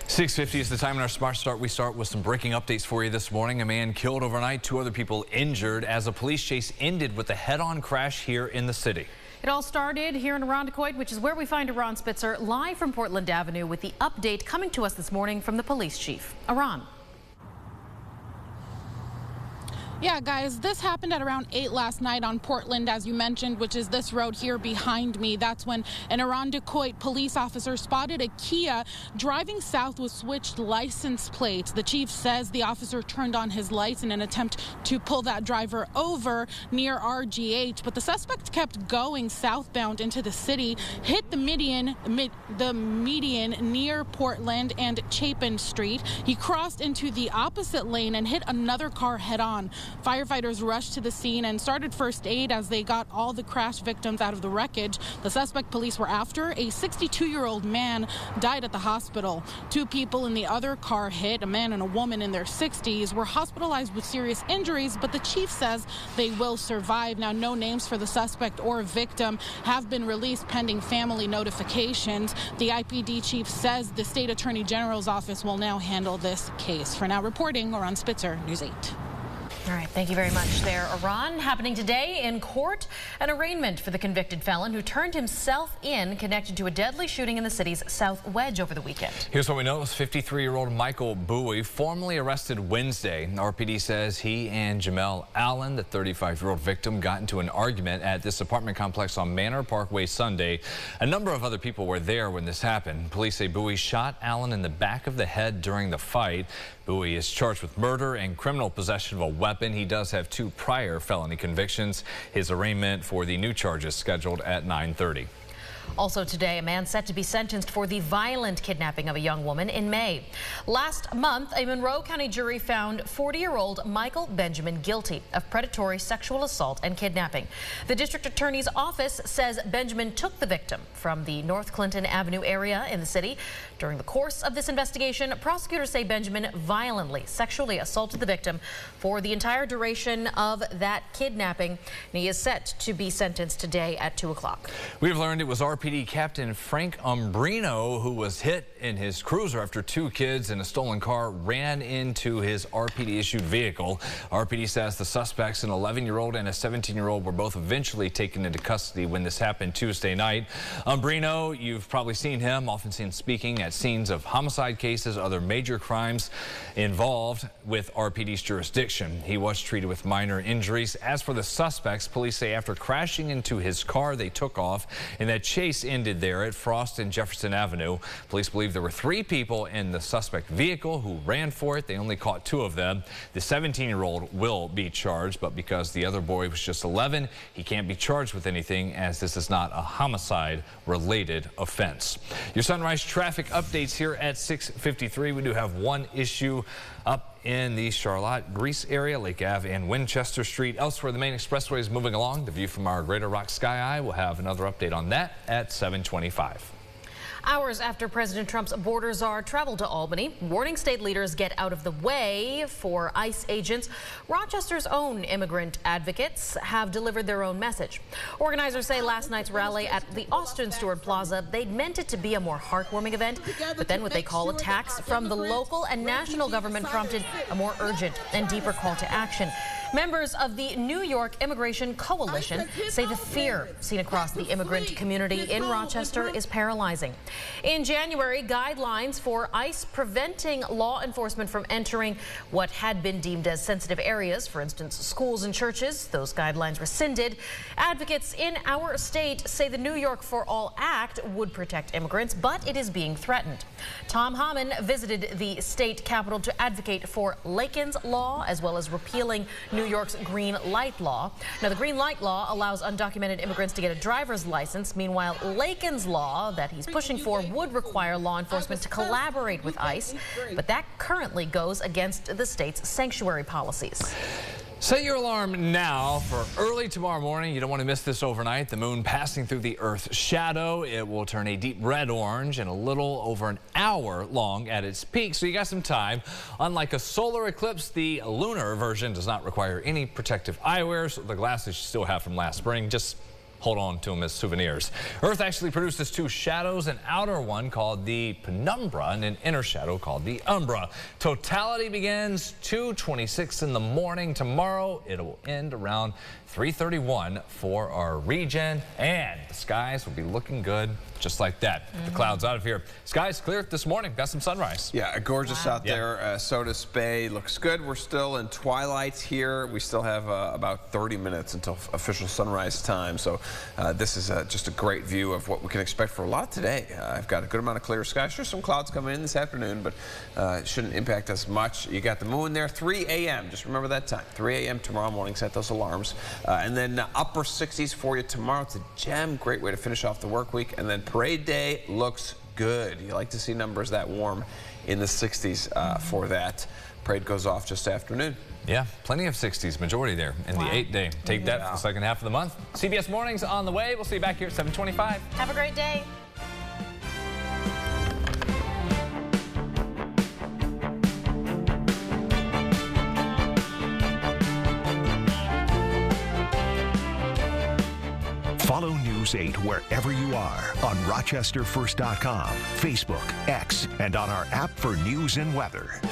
6:50 is the time in our Smart Start. We start with some breaking updates for you this morning. A man killed overnight, 2 other people injured as a police chase ended with a head-on crash here in the city. It all started here in Irondequoit, which is where we find Aron Spitzer live from Portland Avenue with the update coming to us this morning from the police chief. Aron. Yeah, guys, this happened at around 8 last night on Portland, as you mentioned, which is this road here behind me. That's when an Irondequoit police officer spotted a Kia driving south with switched license plates. The chief says the officer turned on his lights in an attempt to pull that driver over near RGH, but the suspect kept going southbound into the city, hit the median near Portland and Chapin Street. He crossed into the opposite lane and hit another car head-on. Firefighters rushed to the scene and started first aid as they got all the crash victims out of the wreckage. The suspect police were after, a 62-year-old man, died at the hospital. 2 people in the other car hit, a man and a woman in their 60s, were hospitalized with serious injuries, but the chief says they will survive. Now, no names for the suspect or victim have been released pending family notifications. The IPD chief says the state attorney general's office will now handle this case. For now, reporting, Aron Spitzer, News 8. All right, thank you very much there, Aron. Happening today in court, an arraignment for the convicted felon who turned himself in connected to a deadly shooting in the city's South Wedge over the weekend. Here's what we know. 53-year-old Michael Bowie, formally arrested Wednesday. RPD says he and Jamel Allen, the 35-year-old victim, got into an argument at this apartment complex on Manor Parkway Sunday. A number of other people were there when this happened. Police say Bowie shot Allen in the back of the head during the fight. Bowie is charged with murder and criminal possession of a weapon. He does have 2 prior felony convictions. His arraignment for the new charges scheduled at 9:30. Also today, a man set to be sentenced for the violent kidnapping of a young woman in May. Last month, a Monroe County jury found 40-year-old Michael Benjamin guilty of predatory sexual assault and kidnapping. The district attorney's office says Benjamin took the victim from the North Clinton Avenue area in the city. During the course of this investigation, prosecutors say Benjamin violently sexually assaulted the victim for the entire duration of that kidnapping. And he is set to be sentenced today at 2 o'clock. We've learned it was RPD Captain Frank Umbrino who was hit in his cruiser after 2 kids in a stolen car ran into his RPD-issued vehicle. RPD says the suspects, an 11-year-old and a 17-year-old, were both eventually taken into custody when this happened Tuesday night. Umbrino, you've probably seen him, often seen speaking at scenes of homicide cases, other major crimes involved with RPD's jurisdiction. He was treated with minor injuries. As for the suspects, police say after crashing into his car, they took off, and that chase ended there at Frost and Jefferson Avenue. Police believe there were 3 people in the suspect vehicle who ran for it. They only caught 2 of them. The 17-year-old will be charged, but because the other boy was just 11, he can't be charged with anything, as this is not a homicide-related offense. Your sunrise traffic updates here at 6:53. We do have one issue up in the Charlotte Greece area, Lake Ave and Winchester Street. Elsewhere, the main expressway is moving along. The view from our Greater Rock Sky Eye, we'll have another update on that at 7:25. Hours after President Trump's border czar traveled to Albany, warning state leaders get out of the way for ICE agents, Rochester's own immigrant advocates have delivered their own message. Organizers say last night's rally at the Austin Stewart Plaza, they'd meant it to be a more heartwarming event, but then what they call attacks from the local and national government prompted a more urgent and deeper call to action. Members of the New York Immigration Coalition say the fear seen across the immigrant community in Rochester is paralyzing. In January, guidelines for ICE preventing law enforcement from entering what had been deemed as sensitive areas, for instance, schools and churches, those guidelines rescinded. Advocates in our state say the New York for All Act would protect immigrants, but it is being threatened. Tom Hammond visited the state capitol to advocate for Lakin's Law, as well as repealing New York's Green Light Law. Now, the Green Light Law allows undocumented immigrants to get a driver's license. Meanwhile, Lakin's Law that he's pushing for would require law enforcement to collaborate with ICE, but that currently goes against the state's sanctuary policies. Set your alarm now for early tomorrow morning. You don't want to miss this overnight. The moon passing through the Earth's shadow. It will turn a deep red orange in a little over an hour long at its peak, so you got some time. Unlike a solar eclipse, the lunar version does not require any protective eyewear, so the glasses you still have from last spring just hold on to them as souvenirs. Earth actually produces two shadows, an outer one called the penumbra and an inner shadow called the umbra. Totality begins 2:26 in the morning tomorrow. It will end around 3:31 for our region, and the skies will be looking good just like that. The clouds out of here. Skies clear this morning. Got some sunrise. Yeah, gorgeous out there. Sodus Bay looks good. We're still in twilight here. We still have about 30 minutes until official sunrise time. So this is just a great view of what we can expect for a lot today. I've got a good amount of clear skies. Sure, some clouds coming in this afternoon, but it shouldn't impact us much. You got the moon there, 3 a.m. Just remember that time. 3 a.m. tomorrow morning. Set those alarms. And then upper 60s for you tomorrow. It's a gem. Great way to finish off the work week. And then parade day looks good. You like to see numbers that warm in the 60s for that. Parade goes off just afternoon. Yeah, plenty of 60s, majority there in the 8-day. Take that for the second half of the month. CBS Mornings on the way. We'll see you back here at 7:25. Have a great day. Follow News 8 wherever you are on RochesterFirst.com, Facebook, X, and on our app for news and weather.